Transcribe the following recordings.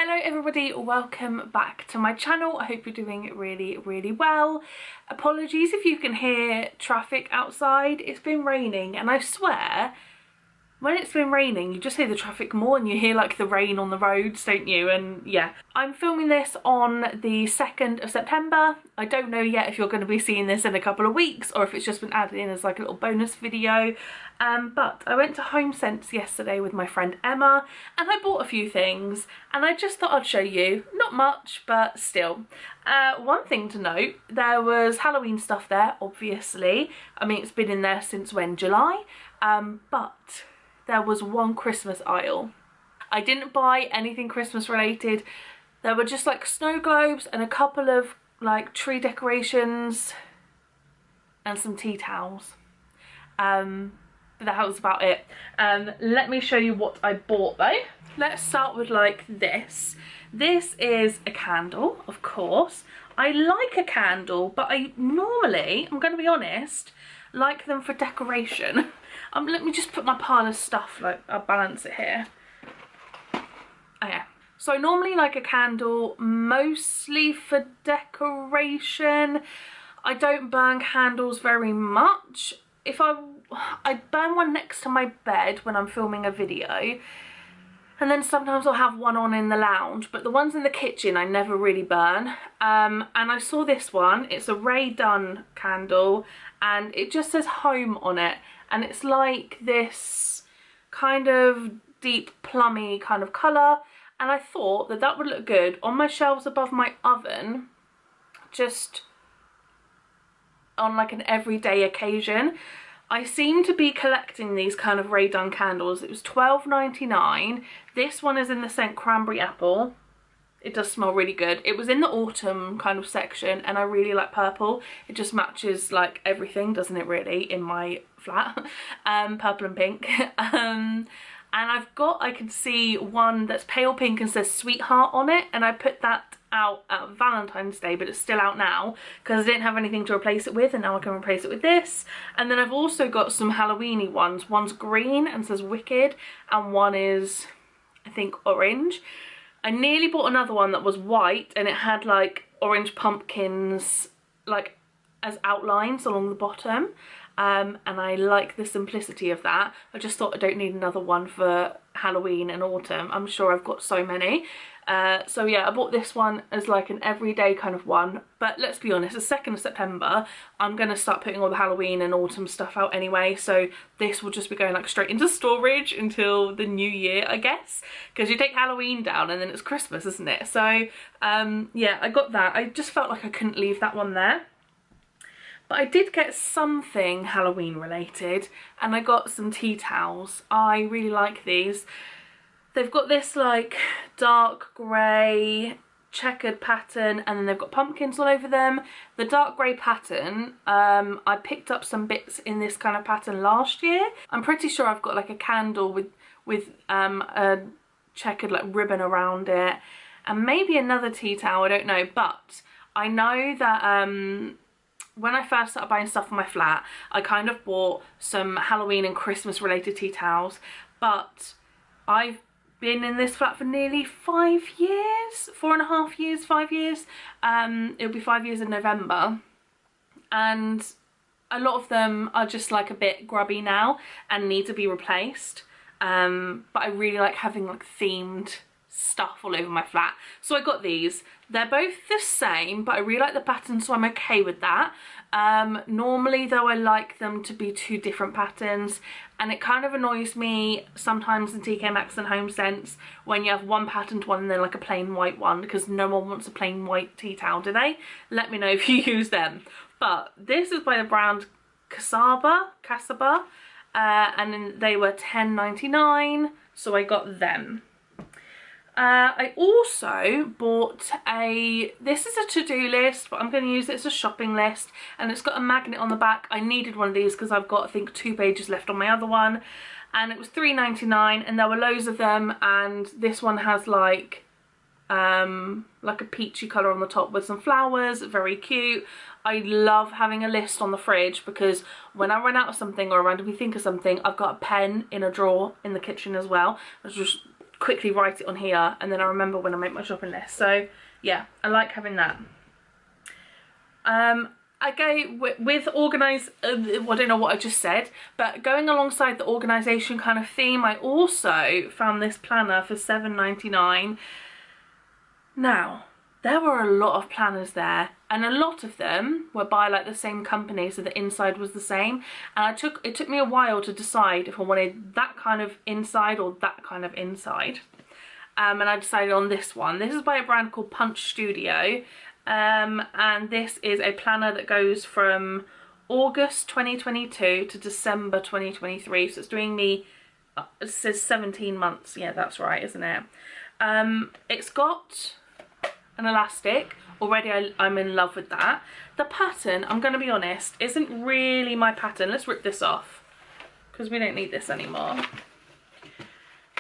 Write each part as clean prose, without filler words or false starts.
Hello everybody, welcome back to my channel. I hope you're doing really well. Apologies if you can hear traffic outside. It's been raining and I swear when it's been raining you just hear the traffic more and you hear like the rain on the roads, don't you? And yeah, I'm filming this on the 2nd of September. I don't know yet if you're going to be seeing this in a couple of weeks or if it's just been added in as like a little bonus video. But I went to Homesense yesterday with my friend Emma and I bought a few things and I just thought I'd show you. Not much, but still. One thing to note, there was Halloween stuff there, obviously. I mean, it's been in there since when, July? But there was one Christmas aisle. I didn't buy anything Christmas related. There were just like snow globes and a couple of like tree decorations and some tea towels. But that was about it. Let me show you what I bought though. Let's start with like this. This is a candle, of course. I like a candle, but I normally, I'm going to be honest, like them for decoration. Let me just put my pile of stuff, like I'll balance it here. Okay. So I normally like a candle mostly for decoration. I don't burn candles very much. If I burn one next to my bed when I'm filming a video, and then sometimes I'll have one on in the lounge, but the ones in the kitchen I never really burn. And I saw this one. It's a Ray Dunn candle and it just says home on it, and it's like this kind of deep plummy kind of colour, and I thought that that would look good on my shelves above my oven, just on like an everyday occasion. I seem to be collecting these kind of Ray Dunn candles. It was $12.99. This one is in the scent Cranberry Apple. It does smell really good. It was in the autumn kind of section and I really like purple. It just matches like everything, doesn't it really, in my flat. Purple and pink. And I can see one that's pale pink and says sweetheart on it, and I put that out at Valentine's Day, but it's still out now because I didn't have anything to replace it with, and now I can replace it with this. And then I've also got some Halloweeny ones. One's green and says wicked, and one is I think orange. I nearly bought another one that was white and it had like orange pumpkins like as outlines along the bottom. And I like the simplicity of that. I just thought I don't need another one for Halloween and autumn. I'm sure I've got so many. So yeah, I bought this one as like an everyday kind of one. But let's be honest, the 2nd of September, I'm going to start putting all the Halloween and autumn stuff out anyway. So this will just be going like straight into storage until the new year, I guess. Because you take Halloween down and then it's Christmas, isn't it? So yeah, I got that. I just felt like I couldn't leave that one there. But I did get something Halloween related, and I got some tea towels. I really like these. They've got this like dark grey checkered pattern, and then they've got pumpkins all over them. The dark grey pattern, I picked up some bits in this kind of pattern last year. I'm pretty sure I've got like a candle with a checkered like ribbon around it, and maybe another tea towel, I don't know. But I know that when I first started buying stuff for my flat, I kind of bought some Halloween and Christmas related tea towels, but I've been in this flat for nearly 5 years, 4.5 years, 5 years. It'll be 5 years in November, and a lot of them are just like a bit grubby now and need to be replaced. But I really like having like themed stuff all over my flat, so I got these. They're both the same, but I really like the pattern, so I'm okay with that. Normally though, I like them to be two different patterns, and it kind of annoys me sometimes in TK Maxx and Homesense when you have one patterned one and then like a plain white one, because no one wants a plain white tea towel, do they? Let me know if you use them. But this is by the brand Casaba, and then they were $10.99, so I got them. I also bought this is a to-do list, but I'm going to use it as a shopping list, and it's got a magnet on the back. I needed one of these because I've got I think 2 pages left on my other one, and it was $3.99, and there were loads of them, and this one has like a peachy colour on the top with some flowers, very cute. I love having a list on the fridge because when I run out of something or I randomly think of something, I've got a pen in a drawer in the kitchen as well. I just quickly write it on here, and then I remember when I make my shopping list. So yeah, I like having that. I go with organise, well, I don't know what I just said, but going alongside the organisation kind of theme, I also found this planner for $7.99. Now, there were a lot of planners there, and a lot of them were by like the same company, so the inside was the same, and it took me a while to decide if I wanted that kind of inside or that kind of inside. And I decided on this one. This is by a brand called Punch Studio, and this is a planner that goes from August 2022 to December 2023, so it's doing me, it says 17 months, yeah, that's right, isn't it? It's got an elastic. Already I'm in love with that. The pattern, I'm going to be honest, isn't really my pattern. Let's rip this off because we don't need this anymore.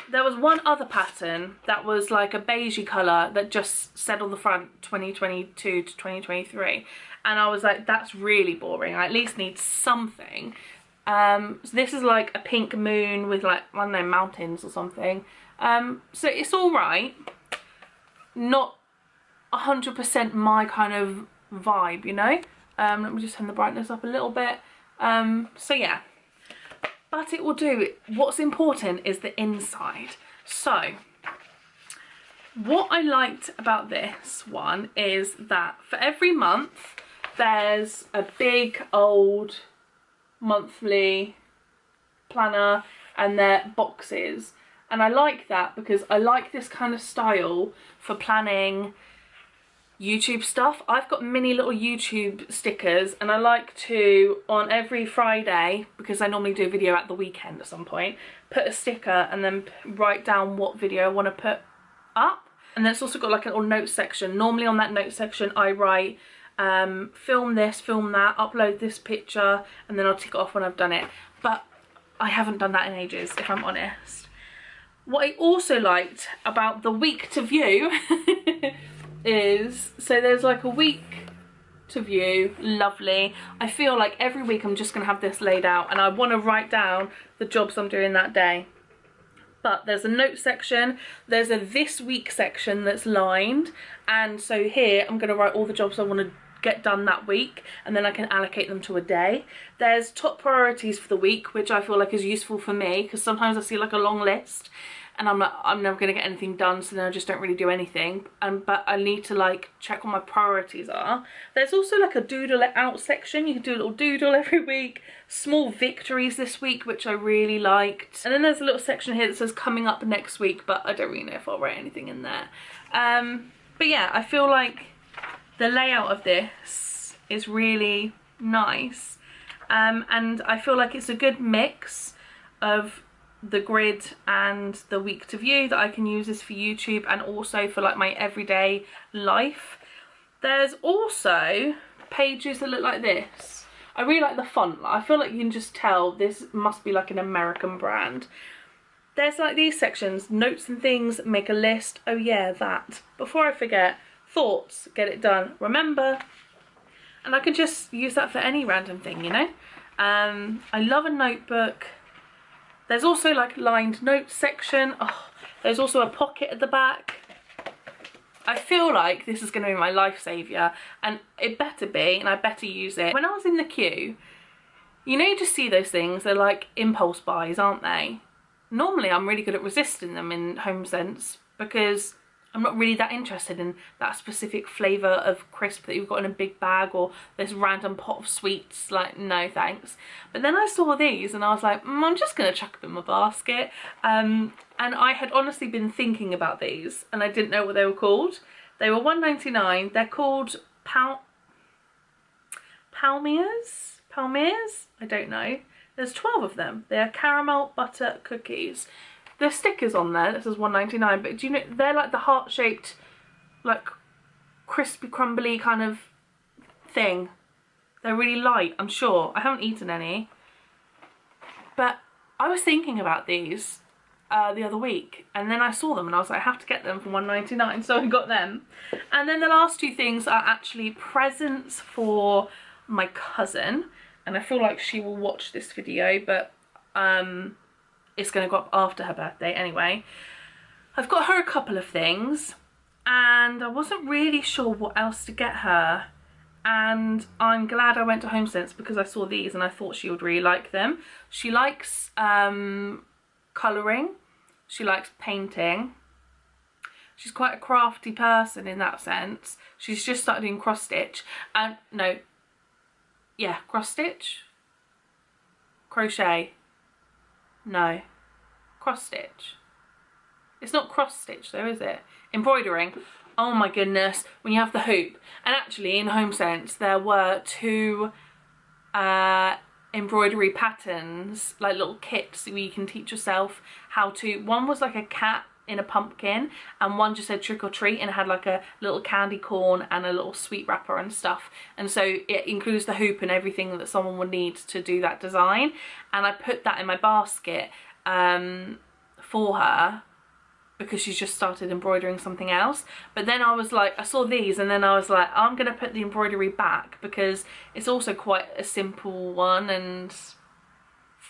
There was one other pattern that was like a beigey colour that just said on the front 2022 to 2023, and I was like, that's really boring. I at least need something. So this is like a pink moon with like, I don't know, mountains or something. So it's alright. Not 100% my kind of vibe, you know. Let me just turn the brightness up a little bit. So yeah, but it will do. What's important is the inside. So what I liked about this one is that for every month there's a big old monthly planner and their boxes, and I like that because I like this kind of style for planning YouTube stuff. I've got mini little YouTube stickers, and I like to, on every Friday, because I normally do a video at the weekend at some point, put a sticker and then write down what video I want to put up. And then it's also got like a little note section. Normally on that note section I write film this, film that, upload this picture, and then I'll tick it off when I've done it. But I haven't done that in ages, if I'm honest. What I also liked about the week to view is, so there's like a week to view, lovely. I feel like every week I'm just gonna have this laid out, and I want to write down the jobs I'm doing that day. But there's a note section, there's a this week section that's lined, and so here I'm gonna write all the jobs I want to get done that week, and then I can allocate them to a day. There's top priorities for the week, which I feel like is useful for me, because sometimes I see like a long list and I'm like, I'm never going to get anything done, so then I just don't really do anything. But I need to like check what my priorities are. There's also like a doodle it out section. You can do a little doodle every week. Small victories this week, which I really liked. And then there's a little section here that says coming up next week, but I don't really know if I'll write anything in there. But yeah, I feel like the layout of this is really nice. And I feel like it's a good mix of the grid and the week to view that I can use this for YouTube and also for like my everyday life. There's also pages that look like this. I really like the font. I feel like you can just tell this must be like an American brand. There's like these sections, notes and things, make a list. Oh yeah, that. Before I forget, thoughts, get it done, remember. And I can just use that for any random thing, you know. I love a notebook. There's also like lined notes section. Oh, there's also a pocket at the back. I feel like this is going to be my life saviour, and it better be, and I better use it. When I was in the queue, you know, you just see those things, they're like impulse buys, aren't they? Normally I'm really good at resisting them in Homesense because I'm not really that interested in that specific flavour of crisp that you've got in a big bag or this random pot of sweets, like no thanks. But then I saw these and I was like, I'm just going to chuck them in my basket. And I had honestly been thinking about these and I didn't know what they were called. They were $1.99. They're called Palmiers? I don't know. There's 12 of them. They are caramel butter cookies. There's stickers on there that says $1.99, but do you know, they're like the heart-shaped, like crispy, crumbly kind of thing. They're really light, I'm sure. I haven't eaten any. But I was thinking about these the other week, and then I saw them and I was like, I have to get them for $1.99, so I got them. And then the last two things are actually presents for my cousin, and I feel like she will watch this video, but it's going to go up after her birthday anyway. I've got her a couple of things, and I wasn't really sure what else to get her, and I'm glad I went to Homesense because I saw these and I thought she would really like them. She likes colouring, she likes painting. She's quite a crafty person in that sense. She's just started doing cross stitch, and cross stitch, crochet, no, cross stitch. It's not cross stitch though, is it? Embroidering. Oh my goodness, when you have the hoop. And actually in Homesense there were 2 embroidery patterns, like little kits where you can teach yourself how to. One was like a cat in a pumpkin, and one just said trick or treat and it had like a little candy corn and a little sweet wrapper and stuff, and so it includes the hoop and everything that someone would need to do that design. And I put that in my basket for her because she's just started embroidering something else. But then I was like, I saw these and then I was like, I'm gonna put the embroidery back because it's also quite a simple one and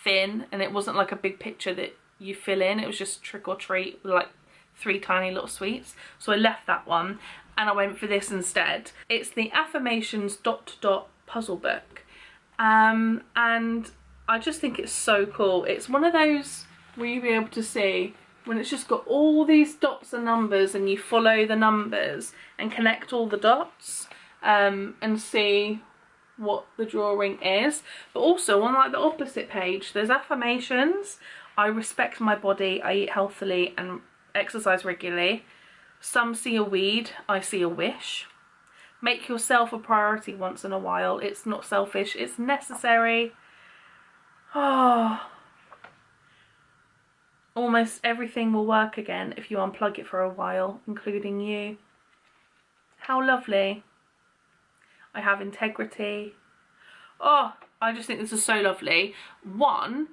thin, and it wasn't like a big picture that you fill in. It was just trick or treat with like 3 tiny little sweets. So I left that one and I went for this instead. It's the Affirmations ... puzzle book, and I just think it's so cool. It's one of those where you'll be able to see when it's just got all these dots and numbers, and you follow the numbers and connect all the dots and see what the drawing is. But also on like the opposite page there's affirmations. I respect my body, I eat healthily and exercise regularly. Some see a weed, I see a wish. Make yourself a priority once in a while. It's not selfish, it's necessary. Oh, almost everything will work again if you unplug it for a while, including you. How lovely. I have integrity. Oh, I just think this is so lovely. One,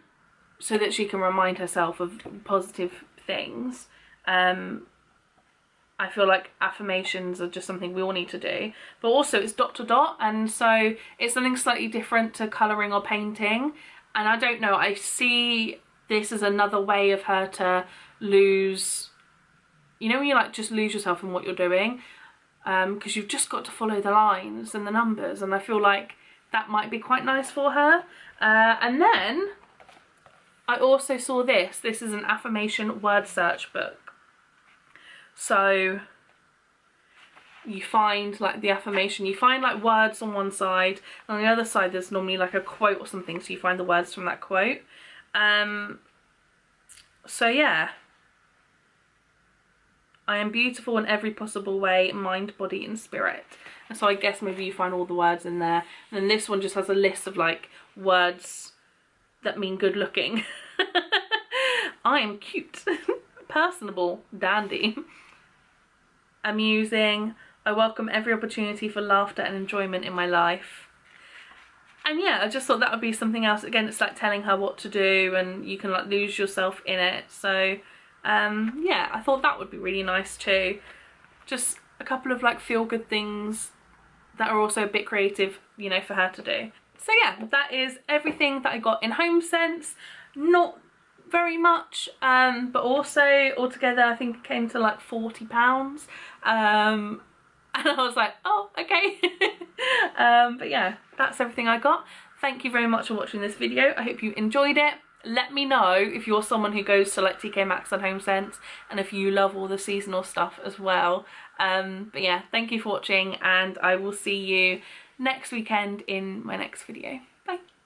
so that she can remind herself of positive things. I feel like affirmations are just something we all need to do. But also it's ... and so it's something slightly different to colouring or painting. And I don't know, I see this as another way of her to lose, you know when you like just lose yourself in what you're doing? Because you've just got to follow the lines and the numbers, and I feel like that might be quite nice for her. And then I also saw this. This is an affirmation word search book. So you find like the affirmation, you find like words on one side, and on the other side there's normally like a quote or something, so you find the words from that quote. So yeah. I am beautiful in every possible way, mind, body and spirit. And so I guess maybe you find all the words in there. And then this one just has a list of like words that mean good looking. I am cute, personable, dandy, amusing. I welcome every opportunity for laughter and enjoyment in my life. And yeah, I just thought that would be something else. Again, it's like telling her what to do and you can like lose yourself in it. So yeah, I thought that would be really nice too. Just a couple of like feel-good things that are also a bit creative, you know, for her to do. So yeah, that is everything that I got in Homesense. Not very much, but also altogether I think it came to like £40. And I was like, oh, okay. But yeah, that's everything I got. Thank you very much for watching this video. I hope you enjoyed it. Let me know if you're someone who goes to like TK Maxx and Homesense, and if you love all the seasonal stuff as well. But yeah, thank you for watching, and I will see you next weekend in my next video. Bye.